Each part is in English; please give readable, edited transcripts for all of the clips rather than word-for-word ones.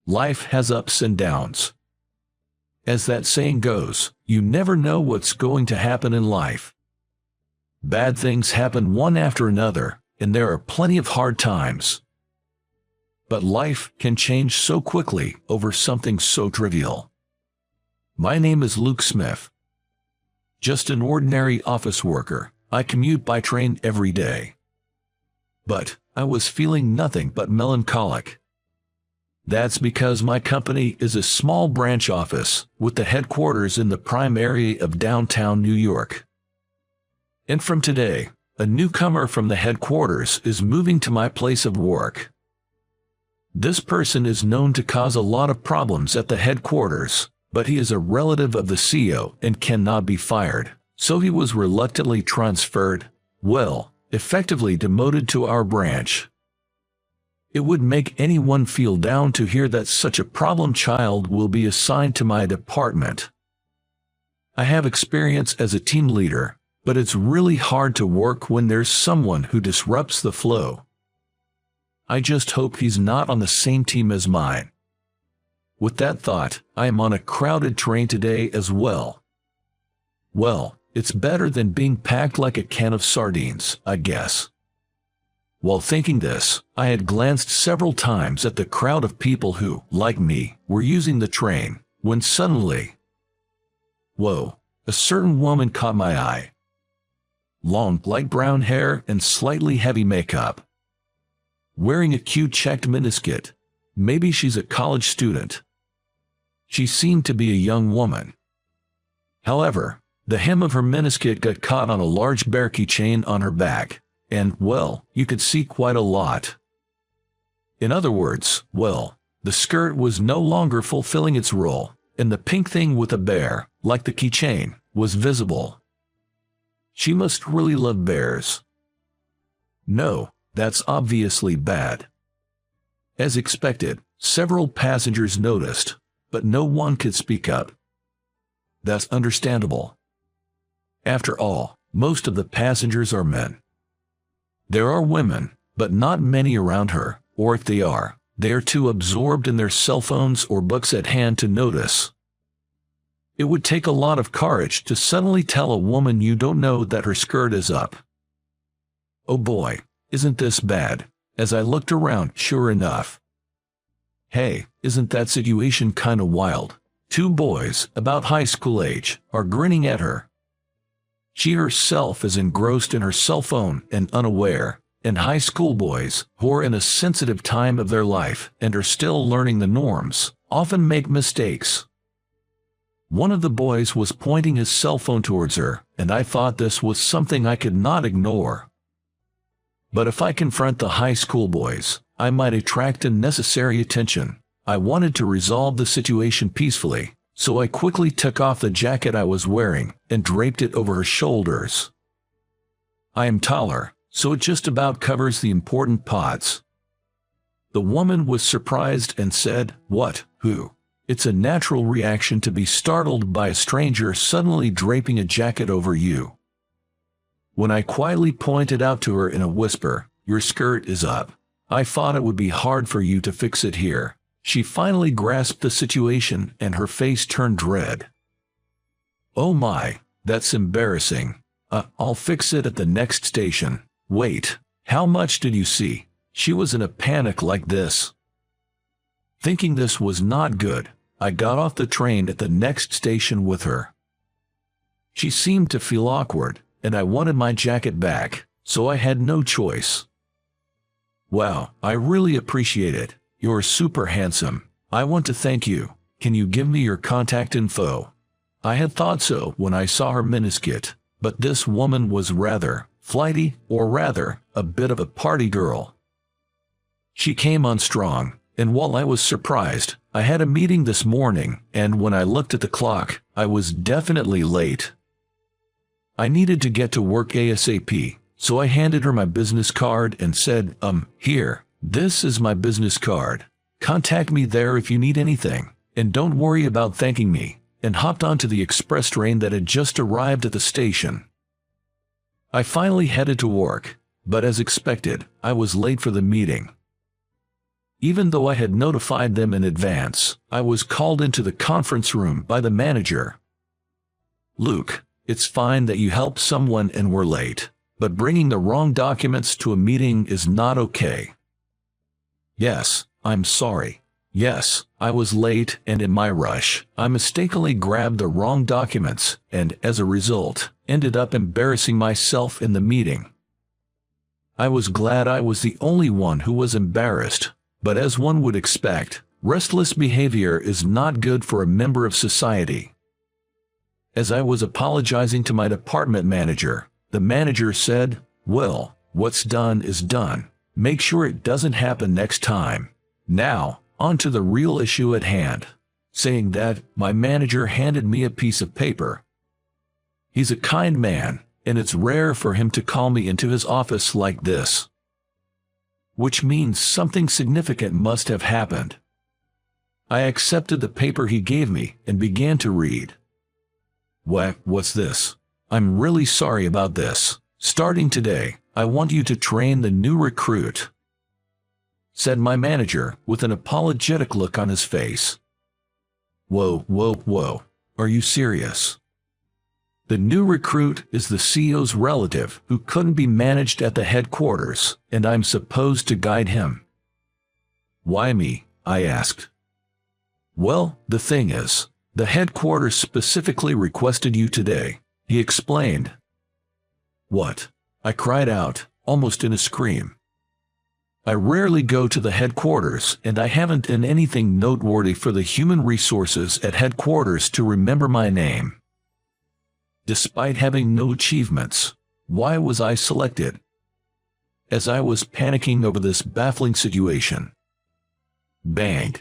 Life has ups and downs. As that saying goes, you never know what's going to happen in life. Bad things happen one after another, and there are plenty of hard times. But life can change so quickly over something so trivial. My name is Luke Smith. Just an ordinary office worker. I commute by train every day. But I was feeling nothing but melancholic. That's because my company is a small branch office with the headquarters in the prime area of downtown New York. And from today, a newcomer from the headquarters is moving to my place of work. This person is known to cause a lot of problems at the headquarters, but he is a relative of the CEO and cannot be fired, so he was reluctantly transferred, effectively demoted to our branch. It would make anyone feel down to hear that such a problem child will be assigned to my department. I have experience as a team leader, but it's really hard to work when there's someone who disrupts the flow. I just hope he's not on the same team as mine. With that thought, I am on a crowded train today as well. Well, it's better than being packed like a can of sardines, I guess. While thinking this, I had glanced several times at the crowd of people who, like me, were using the train, when suddenly, a certain woman caught my eye. Long, light brown hair and slightly heavy makeup. Wearing a cute checked miniskirt. Maybe she's a college student. She seemed to be a young woman. However, the hem of her miniskirt got caught on a large bear keychain on her back, and, you could see quite a lot. In other words, the skirt was no longer fulfilling its role, and the pink thing with a bear, like the keychain, was visible. She must really love bears. No, that's obviously bad. As expected, several passengers noticed, but no one could speak up. That's understandable. After all, most of the passengers are men. There are women, but not many around her, or if they are too absorbed in their cell phones or books at hand to notice. It would take a lot of courage to suddenly tell a woman you don't know that her skirt is up. Oh boy, isn't this bad? As I looked around, sure enough. Hey, isn't that situation kinda wild? Two boys, about high school age, are grinning at her. She herself is engrossed in her cell phone and unaware, and high school boys, who are in a sensitive time of their life and are still learning the norms, often make mistakes. One of the boys was pointing his cell phone towards her, and I thought this was something I could not ignore. But if I confront the high school boys, I might attract unnecessary attention. I wanted to resolve the situation peacefully, so I quickly took off the jacket I was wearing and draped it over her shoulders. I am taller, so it just about covers the important parts. The woman was surprised and said, "What? Who?" It's a natural reaction to be startled by a stranger suddenly draping a jacket over you. When I quietly pointed out to her in a whisper, "Your skirt is up. I thought it would be hard for you to fix it here." She finally grasped the situation and her face turned red. "Oh my, that's embarrassing. I'll fix it at the next station." "Wait, how much did you see?" She was in a panic like this. Thinking this was not good, I got off the train at the next station with her. She seemed to feel awkward, and I wanted my jacket back, so I had no choice. "Wow, I really appreciate it. You're super handsome. I want to thank you. Can you give me your contact info?" I had thought so when I saw her miniskirt, but this woman was rather flighty, or rather, a bit of a party girl. She came on strong, and while I was surprised, I had a meeting this morning, and when I looked at the clock, I was definitely late. I needed to get to work ASAP, so I handed her my business card and said, "Here. This is my business card. Contact me there if you need anything, and don't worry about thanking me," and hopped onto the express train that had just arrived at the station. I finally headed to work, but as expected, I was late for the meeting. Even though I had notified them in advance, I was called into the conference room by the manager. "Luke, it's fine that you helped someone and were late, but bringing the wrong documents to a meeting is not okay." "Yes, I'm sorry. Yes, I was late, and in my rush, I mistakenly grabbed the wrong documents and, as a result, ended up embarrassing myself in the meeting." I was glad I was the only one who was embarrassed, but as one would expect, restless behavior is not good for a member of society. As I was apologizing to my department manager, the manager said, "Well, what's done is done. Make sure it doesn't happen next time. Now, on to the real issue at hand." Saying that, my manager handed me a piece of paper. He's a kind man, and it's rare for him to call me into his office like this. Which means something significant must have happened. I accepted the paper he gave me and began to read. What's this? I'm really sorry about this. Starting today, I want you to train the new recruit," said my manager with an apologetic look on his face. Whoa. Are you serious? The new recruit is the CEO's relative who couldn't be managed at the headquarters, and I'm supposed to guide him. "Why me?" I asked. "Well, the thing is, the headquarters specifically requested you today," he explained. "What?" I cried out, almost in a scream. "I rarely go to the headquarters, and I haven't done anything noteworthy for the human resources at headquarters to remember my name. Despite having no achievements, why was I selected?" As I was panicking over this baffling situation, bang!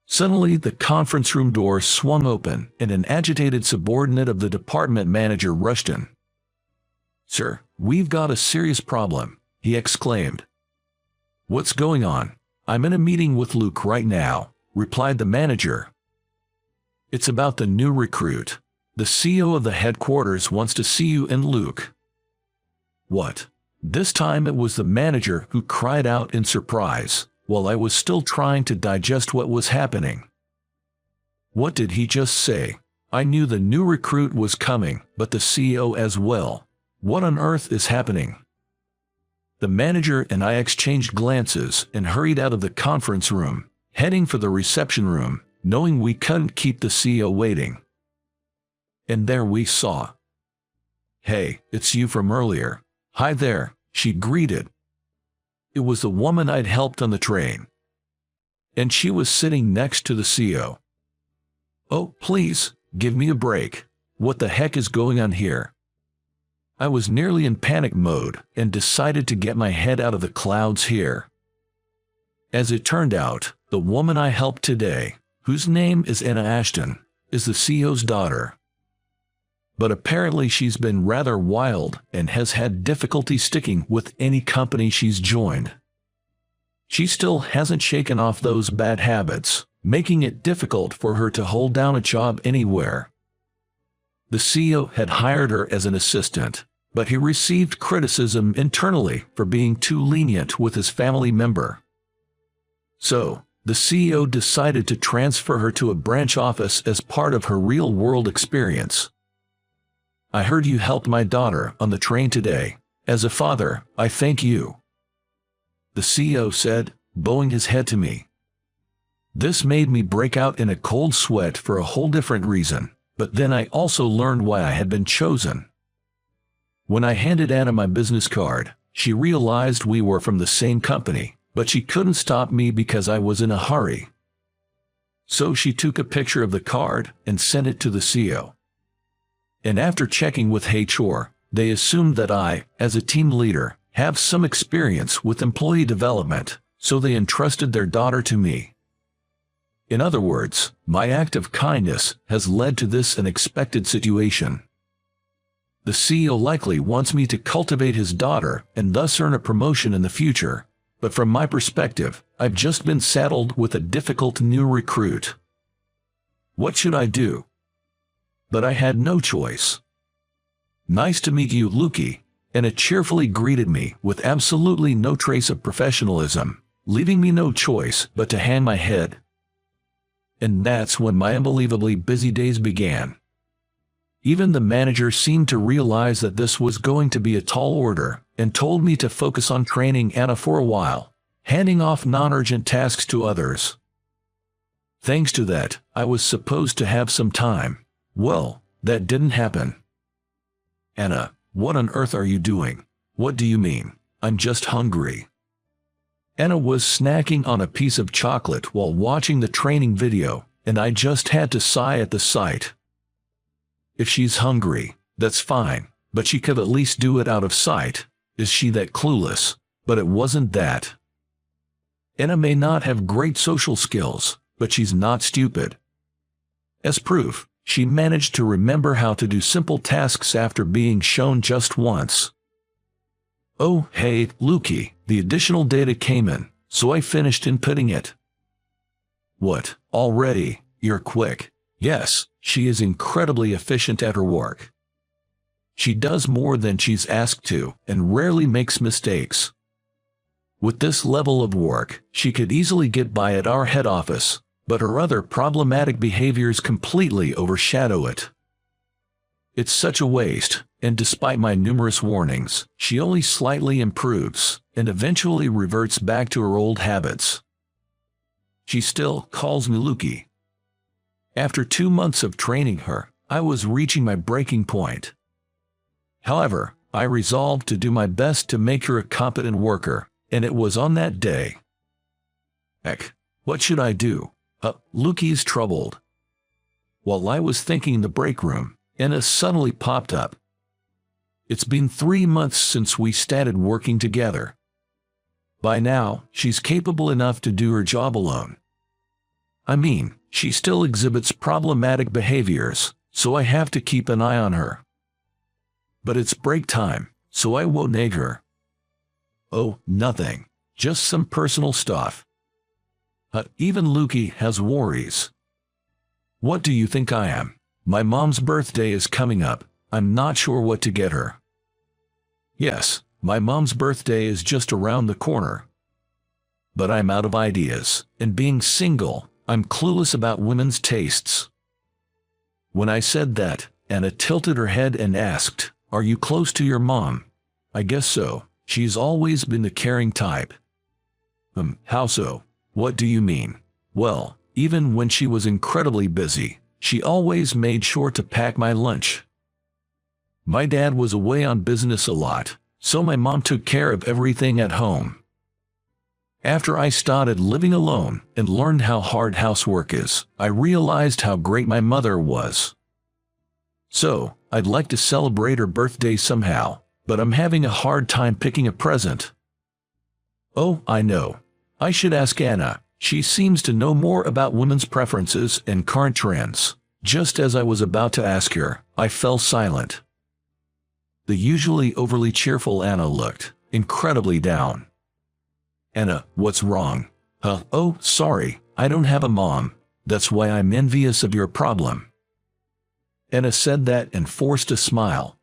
Suddenly, the conference room door swung open, and an agitated subordinate of the department manager rushed in. "Sir, we've got a serious problem," he exclaimed. "What's going on?" "I'm in a meeting with Luke right now," replied the manager. "It's about the new recruit. The CEO of the headquarters wants to see you and Luke." What? This time it was the manager who cried out in surprise, while I was still trying to digest what was happening. What did he just say? I knew the new recruit was coming, but the CEO as well. What on earth is happening? The manager and I exchanged glances and hurried out of the conference room, heading for the reception room, knowing we couldn't keep the CEO waiting. And there we saw. "Hey, it's you from earlier." "Hi there," she greeted. It was the woman I'd helped on the train. And she was sitting next to the CEO. "Oh, please, give me a break. What the heck is going on here?" I was nearly in panic mode and decided to get my head out of the clouds here. As it turned out, the woman I helped today, whose name is Anna Ashton, is the CEO's daughter. But apparently she's been rather wild and has had difficulty sticking with any company she's joined. She still hasn't shaken off those bad habits, making it difficult for her to hold down a job anywhere. The CEO had hired her as an assistant, but he received criticism internally for being too lenient with his family member. So, the CEO decided to transfer her to a branch office as part of her real-world experience. "I heard you helped my daughter on the train today. As a father, I thank you," the CEO said, bowing his head to me. This made me break out in a cold sweat for a whole different reason, but then I also learned why I had been chosen. When I handed Anna my business card, she realized we were from the same company, but she couldn't stop me because I was in a hurry. So she took a picture of the card and sent it to the CEO. And after checking with HR, they assumed that I, as a team leader, have some experience with employee development, so they entrusted their daughter to me. In other words, my act of kindness has led to this unexpected situation. The CEO likely wants me to cultivate his daughter and thus earn a promotion in the future, but from my perspective, I've just been saddled with a difficult new recruit. What should I do? But I had no choice. "Nice to meet you, Lukey," Anna cheerfully greeted me with absolutely no trace of professionalism, leaving me no choice but to hang my head. And that's when my unbelievably busy days began. Even the manager seemed to realize that this was going to be a tall order and told me to focus on training Anna for a while, handing off non-urgent tasks to others. Thanks to that, I was supposed to have some time. Well, that didn't happen. Anna, what on earth are you doing? What do you mean? I'm just hungry. Anna was snacking on a piece of chocolate while watching the training video, and I just had to sigh at the sight. If she's hungry, that's fine, but she could at least do it out of sight. Is she that clueless? But it wasn't that. Anna may not have great social skills, but she's not stupid. As proof, she managed to remember how to do simple tasks after being shown just once. Oh, hey, Lukey, the additional data came in, so I finished inputting it. What, already? You're quick. Yes, she is incredibly efficient at her work. She does more than she's asked to, and rarely makes mistakes. With this level of work, she could easily get by at our head office, but her other problematic behaviors completely overshadow it. It's such a waste, and despite my numerous warnings, she only slightly improves, and eventually reverts back to her old habits. She still calls me Lukey. After 2 months of training her, I was reaching my breaking point. However, I resolved to do my best to make her a competent worker, and it was on that day. Heck, what should I do? Lukey's troubled. While I was thinking in the break room, Anna suddenly popped up. It's been 3 months since we started working together. By now, she's capable enough to do her job alone. I mean, she still exhibits problematic behaviors, so I have to keep an eye on her. But it's break time, so I won't nag her. Oh, nothing. Just some personal stuff. Even Lukey has worries. What do you think I am? My mom's birthday is coming up. I'm not sure what to get her. Yes, my mom's birthday is just around the corner. But I'm out of ideas, and being single, I'm clueless about women's tastes. When I said that, Anna tilted her head and asked, "Are you close to your mom?" I guess so. She's always been the caring type. How so? What do you mean? Well, even when she was incredibly busy, she always made sure to pack my lunch. My dad was away on business a lot, so my mom took care of everything at home. After I started living alone and learned how hard housework is, I realized how great my mother was. So, I'd like to celebrate her birthday somehow, but I'm having a hard time picking a present. Oh, I know. I should ask Anna. She seems to know more about women's preferences and current trends. Just as I was about to ask her, I fell silent. The usually overly cheerful Anna looked incredibly down. Anna, what's wrong? Oh, sorry, I don't have a mom. That's why I'm envious of your problem. Anna said that and forced a smile.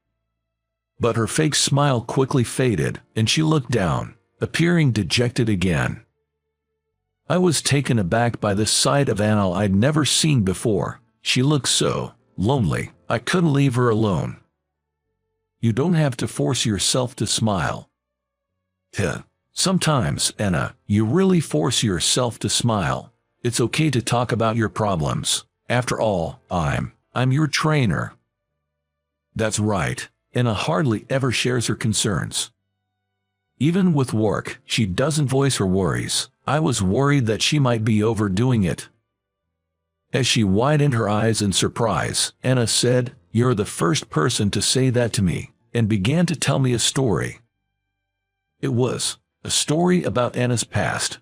But her fake smile quickly faded, and she looked down, appearing dejected again. I was taken aback by this side of Anna I'd never seen before. She looked so lonely, I couldn't leave her alone. You don't have to force yourself to smile. Sometimes, Anna, you really force yourself to smile. It's okay to talk about your problems. After all, I'm your trainer. That's right. Anna hardly ever shares her concerns. Even with work, she doesn't voice her worries. I was worried that she might be overdoing it. As she widened her eyes in surprise, Anna said, "You're the first person to say that to me," and began to tell me a story. It was a story about Anna's past.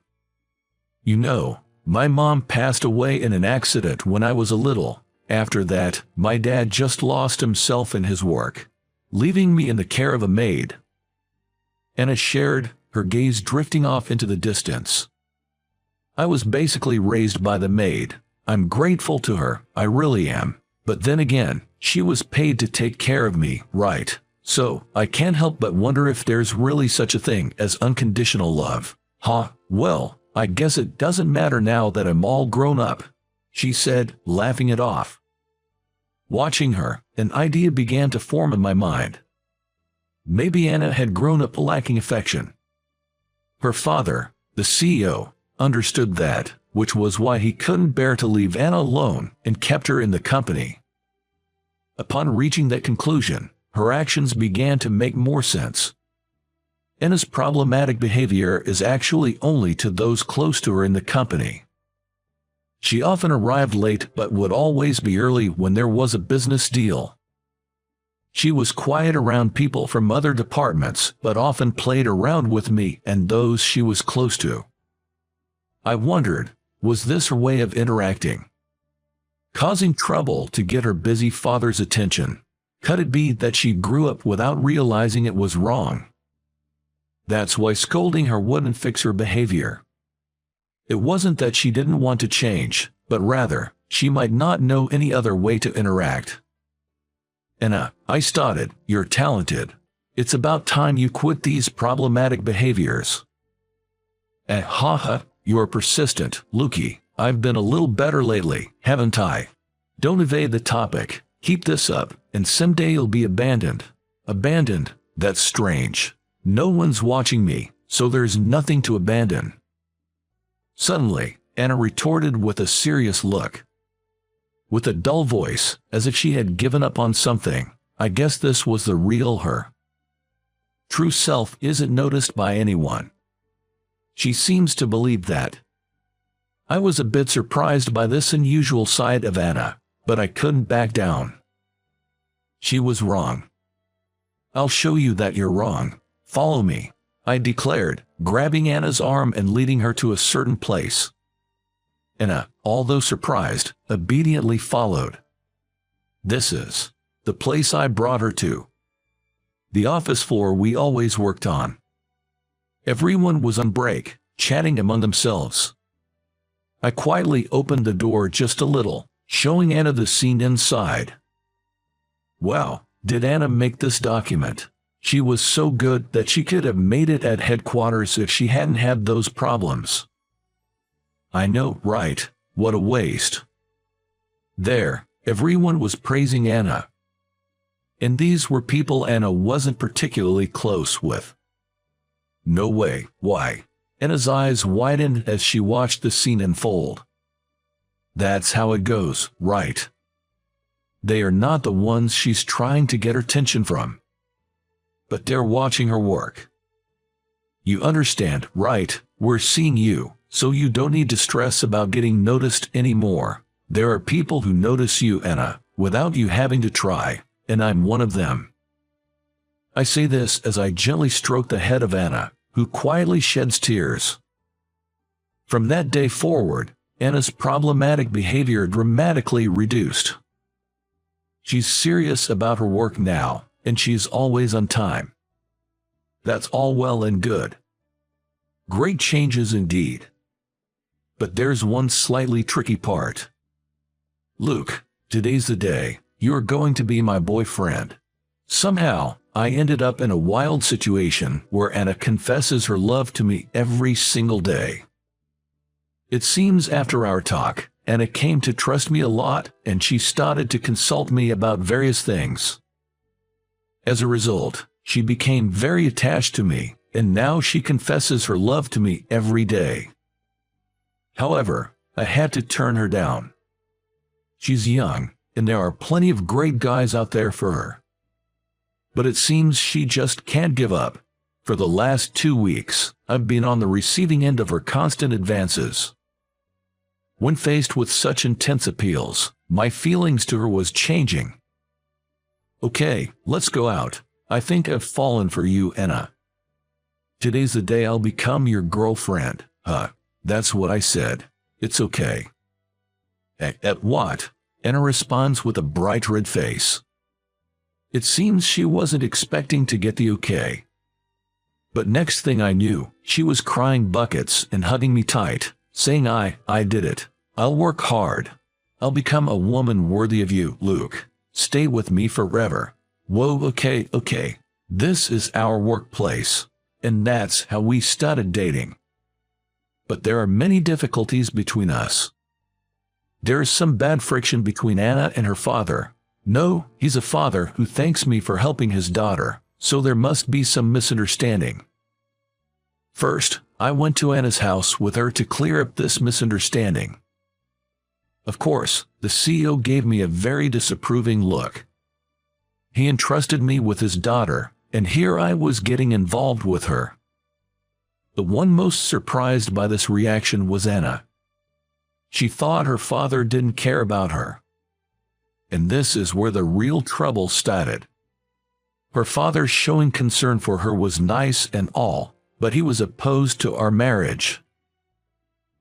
You know, my mom passed away in an accident when I was a little. After that, my dad just lost himself in his work, leaving me in the care of a maid. Anna shared, her gaze drifting off into the distance. I was basically raised by the maid. I'm grateful to her, I really am. But then again, she was paid to take care of me, right? So, I can't help but wonder if there's really such a thing as unconditional love. Huh, well, I guess it doesn't matter now that I'm all grown up, she said, laughing it off. Watching her, an idea began to form in my mind. Maybe Anna had grown up lacking affection. Her father, the CEO, understood that, which was why he couldn't bear to leave Anna alone and kept her in the company. Upon reaching that conclusion, her actions began to make more sense. Anna's problematic behavior is actually only to those close to her in the company. She often arrived late but would always be early when there was a business deal. She was quiet around people from other departments but often played around with me and those she was close to. I wondered, was this her way of interacting? Causing trouble to get her busy father's attention? Could it be that she grew up without realizing it was wrong? That's why scolding her wouldn't fix her behavior. It wasn't that she didn't want to change, but rather, she might not know any other way to interact. Anna, I started, you're talented. It's about time you quit these problematic behaviors. Haha, you're persistent, Lukey. I've been a little better lately, haven't I? Don't evade the topic. Keep this up, and someday you'll be abandoned. Abandoned? That's strange. No one's watching me, so there's nothing to abandon. Suddenly, Anna retorted with a serious look. With a dull voice, as if she had given up on something. I guess this was the real her. True self isn't noticed by anyone. She seems to believe that. I was a bit surprised by this unusual side of Anna, but I couldn't back down. She was wrong. I'll show you that you're wrong. Follow me, I declared, grabbing Anna's arm and leading her to a certain place. Anna, although surprised, obediently followed. This is the place I brought her to. The office floor we always worked on. Everyone was on break, chatting among themselves. I quietly opened the door just a little, showing Anna the scene inside. Wow, did Anna make this document? She was so good that she could have made it at headquarters if she hadn't had those problems. I know, right? What a waste. There, everyone was praising Anna. And these were people Anna wasn't particularly close with. No way, why? Anna's eyes widened as she watched the scene unfold. That's how it goes, right? They are not the ones she's trying to get her attention from. But they're watching her work. You understand, right? We're seeing you, so you don't need to stress about getting noticed anymore. There are people who notice you, Anna, without you having to try, and I'm one of them. I say this as I gently stroke the head of Anna, who quietly sheds tears. From that day forward, Anna's problematic behavior dramatically reduced. She's serious about her work now, and she's always on time. That's all well and good. Great changes indeed. But there's one slightly tricky part. Luke, today's the day. You're going to be my boyfriend. Somehow, I ended up in a wild situation where Anna confesses her love to me every single day. It seems after our talk, Anna came to trust me a lot and she started to consult me about various things. As a result, she became very attached to me, and now she confesses her love to me every day. However, I had to turn her down. She's young, and there are plenty of great guys out there for her. But it seems she just can't give up. For the last 2 weeks, I've been on the receiving end of her constant advances. When faced with such intense appeals, my feelings to her was changing. Okay, let's go out. I think I've fallen for you, Anna. Today's the day I'll become your girlfriend. That's what I said. It's okay. At what? Anna responds with a bright red face. It seems she wasn't expecting to get the okay. But next thing I knew, she was crying buckets and hugging me tight, saying I did it. I'll work hard. I'll become a woman worthy of you, Luke. Stay with me forever. Whoa, okay. This is our workplace. And that's how we started dating. but there are many difficulties between us. There is some bad friction between Anna and her father. No, he's a father who thanks me for helping his daughter, so there must be some misunderstanding. First, I went to Anna's house with her to clear up this misunderstanding. Of course, the CEO gave me a very disapproving look. He entrusted me with his daughter, and here I was getting involved with her. The one most surprised by this reaction was Anna. She thought her father didn't care about her. And this is where the real trouble started. Her father showing concern for her was nice and all, but he was opposed to our marriage.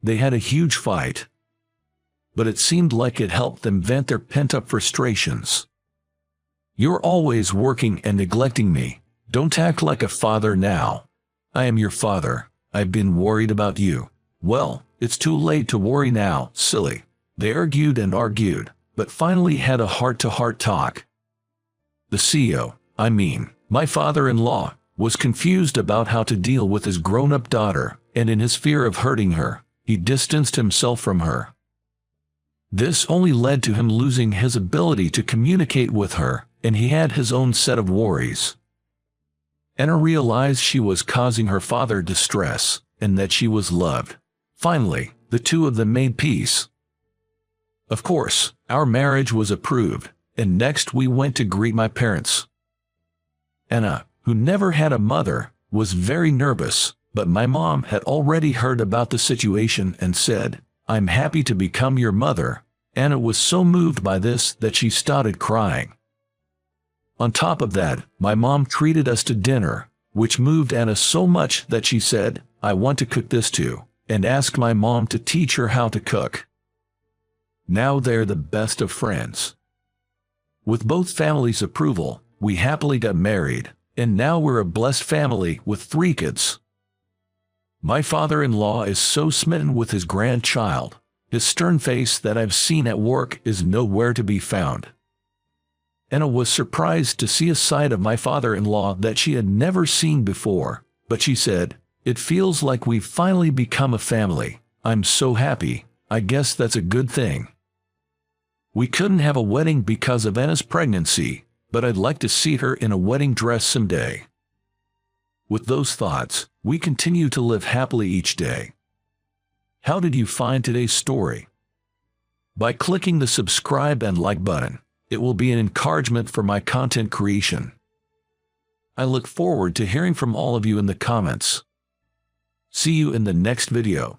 They had a huge fight. But it seemed like it helped them vent their pent-up frustrations. You're always working and neglecting me. Don't act like a father now. I am your father. I've been worried about you. Well, it's too late to worry now, silly. They argued and argued, but finally had a heart-to-heart talk. The CEO, my father-in-law, was confused about how to deal with his grown-up daughter, and in his fear of hurting her, he distanced himself from her. This only led to him losing his ability to communicate with her, and he had his own set of worries. Anna realized she was causing her father distress, and that she was loved. Finally, the two of them made peace. Of course, our marriage was approved, and next we went to greet my parents. Anna, who never had a mother, was very nervous, but my mom had already heard about the situation and said, "I'm happy to become your mother." Anna was so moved by this that she started crying. On top of that, my mom treated us to dinner, which moved Anna so much that she said, "I want to cook this too," and asked my mom to teach her how to cook. Now they're the best of friends. With both families' approval, we happily got married, and now we're a blessed family with 3 kids. My father-in-law is so smitten with his grandchild. His stern face that I've seen at work is nowhere to be found. Anna was surprised to see a side of my father-in-law that she had never seen before, but she said, "It feels like we've finally become a family. I'm so happy. I guess that's a good thing." We couldn't have a wedding because of Anna's pregnancy, but I'd like to see her in a wedding dress someday. With those thoughts, we continue to live happily each day. How did you find today's story? By clicking the subscribe and like button, it will be an encouragement for my content creation. I look forward to hearing from all of you in the comments. See you in the next video.